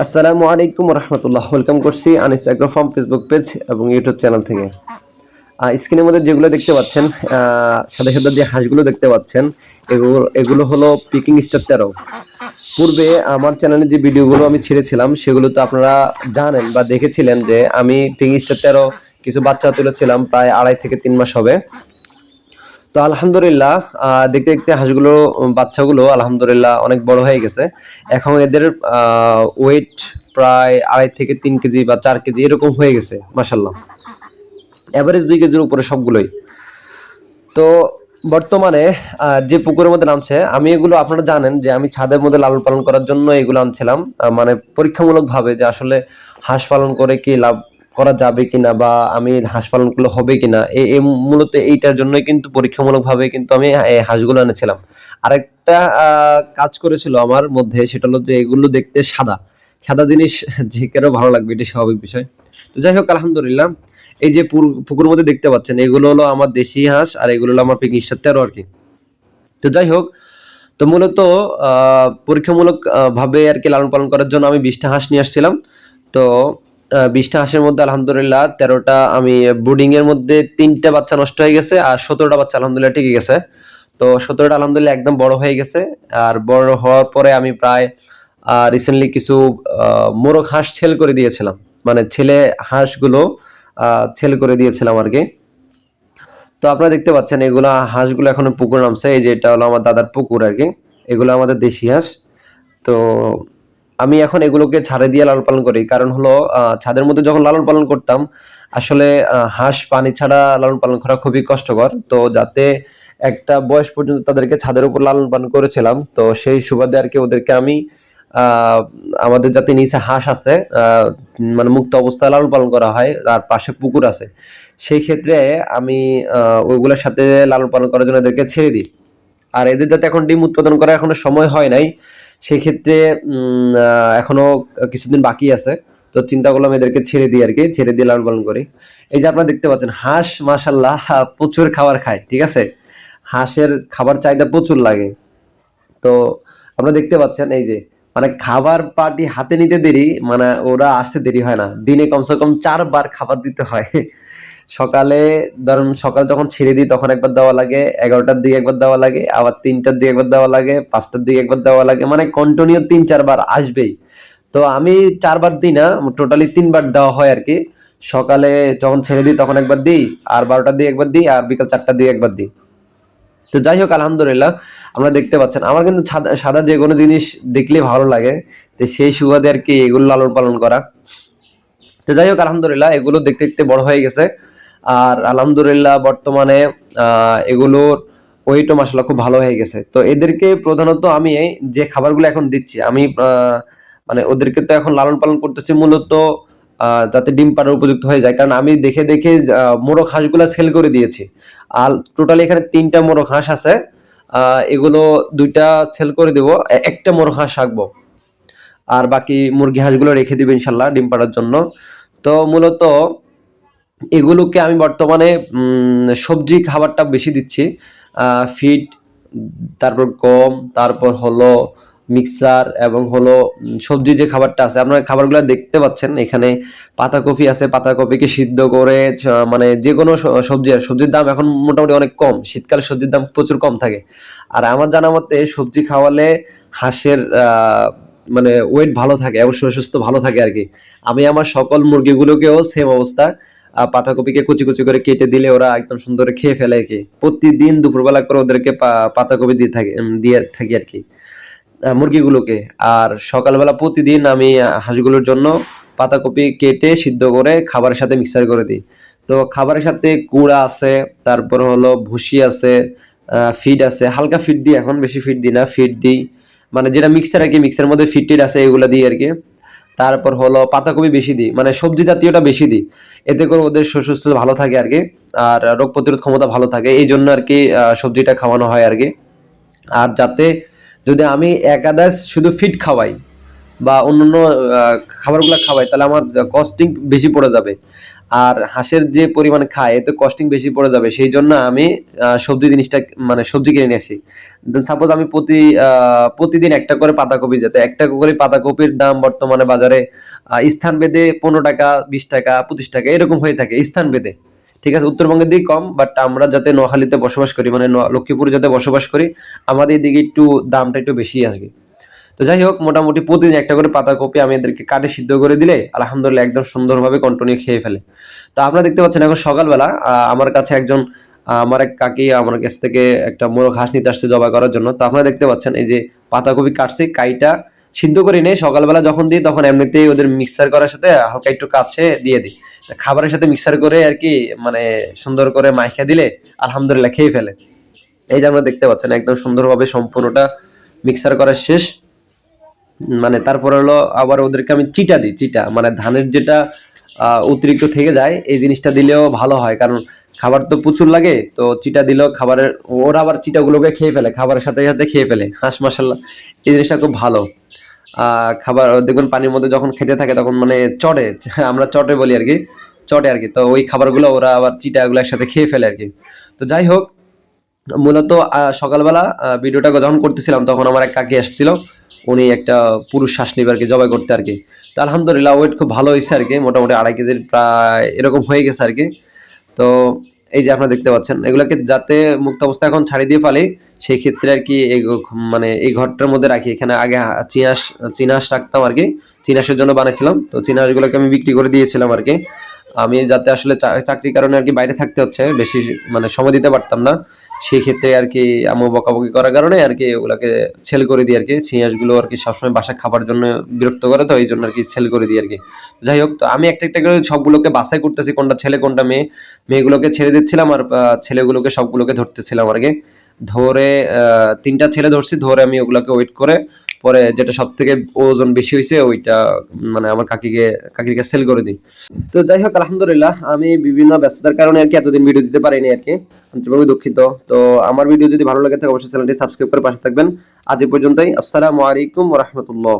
আসসালামু আলাইকুম রহমতুল্লাহ। ওয়েলকাম করছি Anis agro farm Facebook page এবং ইউটিউব চ্যানেল থেকে। স্ক্রিনের মধ্যে যেগুলো দেখতে পাচ্ছেন, সাদা সাদা যে হাঁসগুলো দেখতে পাচ্ছেন, এগুলো হলো পিকিং স্টার 13। পূর্বে আমার চ্যানেলে যে ভিডিওগুলো আমি ছেড়েছিলাম সেগুলো তো আপনারা জানেন বা দেখেছিলেন যে আমি পিকিং স্টার 13 কিছু বাচ্চা তুলেছিলাম, প্রায় 2.5 থেকে 3 মাস হবে। তো আলহামদুলিল্লাহ দেখতে দেখতে হাঁসগুলো বাচ্চাগুলো আলহামদুলিল্লাহ অনেক বড় হয়ে গেছে। এখন এদের ওয়েট প্রায় 2.5 থেকে 3 কেজি বা 4 কেজি এরকম হয়ে গেছে মাশাল্লাহ। এভারেজ 2 কেজির উপরে সবগুলোই। তো বর্তমানে যে পুকুরের মধ্যে নামছে, আমি এগুলো আপনারা জানেন যে আমি ছাদের মধ্যে লালন পালন করার জন্য এগুলো আনছিলাম, মানে পরীক্ষামূলকভাবে যে আসলে হাঁস পালন করে কি লাভ করা যাবে কিনা বা আমি হাঁস পালন করলে হবে কিনা, মূলত এইটার জন্যই কিন্তু পরীক্ষামূলকভাবে কিন্তু আমি এই হাঁসগুলো এনেছিলাম। আরেকটা কাজ করেছিল আমার মধ্যে, সেটা হলো যে এগুলো দেখতে সাদা সাদা জিনিস যে কারো ভালো লাগবে, এটা স্বাভাবিক বিষয়। তো যাই হোক আলহামদুলিল্লাহ, এই যে পুকুরের মধ্যে দেখতে পাচ্ছেন এগুলো হলো আমার দেশি হাঁস আর এগুলো হলো আমার পিকিং স্টার 13 আর কি। তো যাই হোক, তো মূলত পরীক্ষামূলক ভাবে আর কি লালন পালন করার জন্য আমি 20টা হাঁস নিয়ে আসছিলাম। তো 20টা হাঁসের মধ্যে আলহামদুলিল্লাহ 13টা আমি ব্রুডিং এর মধ্যে 3টে বাচ্চা নষ্ট হয়ে গেছে আর 17টা বাচ্চা আলহামদুলিল্লাহ টিকে গেছে। তো 17টা আলহামদুলিল্লাহ একদম বড় হয়ে গেছে। আর বড় হওয়ার পরে আমি প্রায় রিসেন্টলি কিছু মোরগ হাঁস ছেল করে দিয়েছিলাম, মানে ছেলে হাঁসগুলো ছেল করে দিয়েছিলাম আর কি। তো আপনারা দেখতে পাচ্ছেন এগুলা হাঁসগুলো এখনো পুকুর নামছে, এই যে এটা হলো আমার দাদার পুকুর আর কি। এগুলো আমাদের দেশি হাঁস। তো আমি এখন এগুলোকে ছাড়ে দিয়ে লালন পালন করি, কারণ হলো ছাদের মধ্যে যখন লালন পালন করতাম আসলে হাঁস পানি ছাড়া লালন পালন করা খুবই কষ্টকর। তো যাতে একটা বয়স পর্যন্ত তাদেরকে ছাদের উপর লালন পালন করেছিলাম, তো সেই সুবাদে আর কি ওদেরকে আমি আমাদের যাতে নিচে হাঁস আছে, মানে মুক্ত অবস্থায় লালন পালন করা হয় আর পাশে পুকুর আছে, সেই ক্ষেত্রে আমি ওইগুলোর সাথে লালন পালন করার জন্য এদেরকে ছেড়ে দিই। আর এদের যাতে এখন ডিম উৎপাদন করার এখনো সময় হয় নাই, সেক্ষেত্রে এখনো কিছুদিন বাকি আছে। তো চিন্তা করলাম এদেরকে ছেড়ে দিই আর কি, ছেড়ে দিয়ে লালন পালন করি। এই যে আপনারা দেখতে পাচ্ছেন হাঁস মাশাল্লাহ প্রচুর খাবার খায়, ঠিক আছে। হাঁসের খাবার চাহিদা প্রচুর লাগে। তো আপনারা দেখতে পাচ্ছেন এই যে, মানে খাবার পার্টি হাতে নিতে দেরি, মানে ওরা আসতে দেরি হয় না। দিনে কমসে কম 4 বার খাবার দিতে হয়। সকালে ধরুন সকাল যখন ছেড়ে দিই তখন একবার দেওয়া লাগে, 11টার দিকে একবার দেওয়া লাগে, আবার 3টার দিকে একবার দেওয়া লাগে, 5টার দিকে একবার দেওয়া লাগে, মানে কন্টিনিউ 3-4 বার আসবেই। তো আমি 4 বার দিই না, টোটালি 3 বার দেওয়া হয় আর কি। সকালে যখন ছেড়ে দিই তখন একবার দিই, আর 12টার দিকে একবার দিই, আর বিকাল 4টার দিকে একবার দিই। তো যাই হোক আলহামদুলিল্লাহ, আমরা দেখতে পাচ্ছেন আমার কিন্তু সাদা সাদা যে কোনো জিনিস দেখলে ভালো লাগে, তো সেই সুবাদে আর কি এগুলো লালন পালন করা। তো যাই হোক আলহামদুলিল্লাহ এগুলো দেখতে দেখতে বড় হয়ে গেছে। আর আলহামদুলিল্লাহ বর্তমানে এগুলোর ওয়েটও মাসাল্লাহ খুব ভালো হয়ে গেছে। তো এদেরকে প্রধানত আমি যে খাবারগুলো এখন দিচ্ছি, আমি মানে ওদেরকে তো এখন লালন পালন করতেছি মূলত যাতে ডিম পাড়ার উপযুক্ত হয়ে যায়, কারণ আমি দেখে দেখে মোরগ হাঁসগুলা সেল করে দিয়েছি। আর টোটালি এখানে 3টা মোরগ হাঁস আছে। এগুলো 2টা সেল করে দেবো, একটা মোরগ হাঁস রাখবো, আর বাকি মুরগি হাঁসগুলো রেখে দিবে ইনশাল্লাহ ডিম পাড়ার জন্য। তো মূলত এগুলোকে আমি বর্তমানে সবজি খাবারটা বেশি দিচ্ছি, ফিড, তারপর গম, তারপর হলো মিক্সার, এবং হলো সবজি যে খাবারটা আছে আপনারা খাবারগুলো দেখতে পাচ্ছেন এখানে। পাতাকপি আছে, পাতাকপিকে সিদ্ধ করে মানে যে কোনো সবজির দাম এখন মোটামুটি অনেক কম, শীতকালে সবজির দাম প্রচুর কম থাকে। আর আমার জানা মতে সবজি খাওয়ালে হাঁসের মানে ওয়েট ভালো থাকে এবং সুস্থ ভালো থাকে আর কি। আমি আমার সকল মুরগিগুলোকেও সেম অবস্থা, পাতাকপিকে কুচি কুচি করে কেটে দিলে ওরা একদম সুন্দর খেয়ে ফেলে আর কি। প্রতিদিন দুপুরবেলা করে ওদেরকে পাতাকপি দিয়ে থাকি আর কি মুরগিগুলোকে। আর সকালবেলা প্রতিদিন আমি হাঁসগুলোর জন্য পাতাকপি কেটে সিদ্ধ করে খাবারের সাথে মিক্সার করে দিই। তো খাবারের সাথে কুড়া আছে, তারপর হলো ভুসি আছে, ফিড আছে, হালকা ফিড দিই, এখন বেশি ফিড দিই না, ফিড দিই মানে যেটা মিক্সার আর কি, মিক্সার মধ্যে ফিড টিড আছে এগুলো দিই আর কি। তারপর হলো পাতাকপি বেশি দিই, মানে সবজি জাতীয়টা বেশি দিই, এতে করে ওদের সুস্থ ভালো থাকে আর কি। আর রোগ প্রতিরোধ ক্ষমতা ভালো থাকে, এই জন্য আর কি সবজিটা খাওয়ানো হয় আর কি। আর যাতে যদি আমি একাদাস শুধু ফিড খাওয়াই, বা অন্যান্য খাবারগুলো খাওয়াই, তাহলে আমার কস্টিং বেশি পড়ে যাবে। আর হাঁসের যে পরিমাণ খায় এতে কস্টিং বেশি পড়ে যাবে, সেই জন্য আমি সবজি জিনিসটা মানে সবজি কিনে নিয়ে আসি। সাপোজ আমি প্রতিদিন একটা করে পাতাকপি, যাতে একটা করে পাতাকপির দাম বর্তমানে বাজারে স্থান ভেদে 15 টাকা, 20 টাকা, 25 টাকা এরকম হয়ে থাকে স্থান ভেদে। ঠিক আছে, উত্তরবঙ্গের দিকে কম, বাট আমরা যাতে নোয়াখালীতে বসবাস করি, মানে লক্ষ্মীপুরে যাতে বসবাস করি, আমাদের এদিকে একটু দামটা একটু বেশি আসবে। তো যাই হোক, মোটামুটি প্রতিদিন একটা করে পাতাকপি আমি এদেরকে কাটে সিদ্ধ করে দিলে আলহামদুলিল্লাহ একদম সুন্দরভাবে কন্টিনিউ খেয়ে ফেলে। তো আপনারা দেখতে পাচ্ছেন এখন সকালবেলা আমার কাছে একজন আমার এক কাকি আমার কাছ থেকে একটা মোরগ হাঁস নিতে আসছে জবাই করার জন্য। তো আপনারা দেখতে পাচ্ছেন এই যে পাতাকপি কাটছি, কাইটা সিদ্ধ করে নেই, সকালবেলা যখন দিই তখন এমনিতেই ওদের মিক্সার করার সাথে হালকা একটু কাছে দিয়ে দিই, খাবারের সাথে মিক্সার করে আর কি, মানে সুন্দর করে মাইখা দিলে আলহামদুলিল্লাহ খেয়ে ফেলে। এই যে আমরা দেখতে পাচ্ছেন একদম সুন্দরভাবে সম্পূর্ণটা মিক্সার করা শেষ। মানে তারপর হলো আবার ওদেরকে আমি চিটা দিই, চিটা মানে ধানের যেটা অতিরিক্ত থেকে যায় এই জিনিসটা দিলেও ভালো হয়, কারণ খাবার তো প্রচুর লাগে, তো চিটা দিলেও খাবারের, ওরা আবার চিটাগুলোকে খেয়ে ফেলে, খাবারের সাথে সাথে খেয়ে ফেলে হাঁস, মাশাল্লাহ এই জিনিসটা খুব ভালো। খাবার দেখবেন পানির মধ্যে যখন খেতে থাকে তখন মানে চটে, আমরা চটে বলি আর কি, চটে আর কি, তো ওই খাবারগুলো ওরা আবার চিটাগুলো একসাথে খেয়ে ফেলে আর কি। তো যাই হোক, মূলত সকালবেলা ভিডিওটা যখন করতেছিলাম তখন আমার এক কাকি আসছিল, উনি একটা পুরুষ শ্বাস নিবে আর কি জবাই করতে আর কি। তো আলহামদুলিল্লাহ ওয়েট খুব ভালো হয়েছে আর কি, মোটামুটি 2.5 কেজির প্রায় এরকম হয়ে গেছে আর কি। তো এই যে আপনারা দেখতে পাচ্ছেন এগুলাকে যাতে মুক্ত অবস্থা এখন ছাড়ি দিয়ে ফেলি, সেই ক্ষেত্রে আর কি মানে এই ঘরটার মধ্যে রাখি। এখানে আগে চীনাস রাখতাম আর কি, চীনাসের জন্য বানাইছিলাম, তো চীনাসগুলোকে আমি বিক্রি করে দিয়েছিলাম আর কি। আমি যাতে আসলে চাকরির কারণে আর কি বাইরে থাকতে হচ্ছে, বেশি মানে সময় দিতে পারতাম না, সেই ক্ষেত্রে আর কি আম্মু বকাবকি করার কারণে আর কি ওগুলাকে সেল করে দিই আর কি। চিয়াঁশগুলো আর কি সবসময় বাসায় খাবার জন্য বিরক্ত করে, তো এই জন্য আর কি সেল করে দিই আর কি। যাই হোক, তো আমি একটা একটা করে সবগুলোকে বাছাই করতেছি কোনটা ছেলে কোনটা মেয়ে, মেয়েগুলোকে ছেড়ে দিচ্ছিলাম আর ছেলেগুলোকে সবগুলোকে ধরতেছিলাম আর কি। ধরে 3টা ছেলে ধরছি, ধরে আমি ওগুলোকে ওয়েট করে পরে যেটা সব থেকে ওজন বেশি হয়েছে ওইটা মানে আমার কাকিকে সেল করে দিই। তো যাই হোক, আলহামদুলিল্লাহ আমি বিভিন্ন ব্যস্ততার কারণে আর কি এতদিন ভিডিও দিতে পারিনি আর কি, আন্তরিকভাবে দুঃখিত। তো আমার ভিডিও যদি ভালো লাগে থাকে অবশ্যই চ্যানেলটি সাবস্ক্রাইব করে পাশে থাকবেন। আজ এই পর্যন্তই, আসসালামু আলাইকুম ওয়া রাহমাতুল্লাহ।